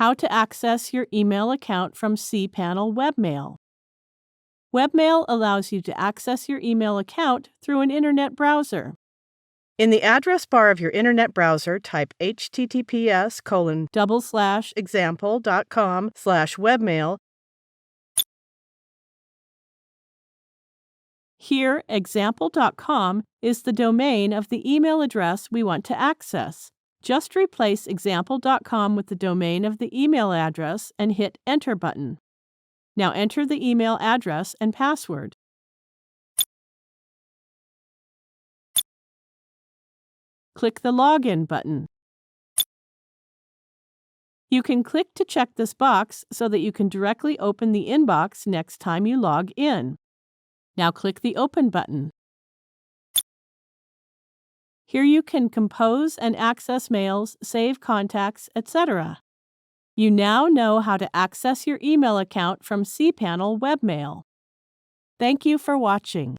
How to access your email account from cPanel Webmail. Webmail allows you to access your email account through an internet browser. In the address bar of your internet browser, type https://example.com/webmail. Here, example.com is the domain of the email address we want to access. Just replace example.com with the domain of the email address and hit Enter button. Now enter the email address and password. Click the Login button. You can click to check this box so that you can directly open the inbox next time you log in. Now click the Open button. Here you can compose and access mails, save contacts, etc. You now know how to access your email account from cPanel Webmail. Thank you for watching.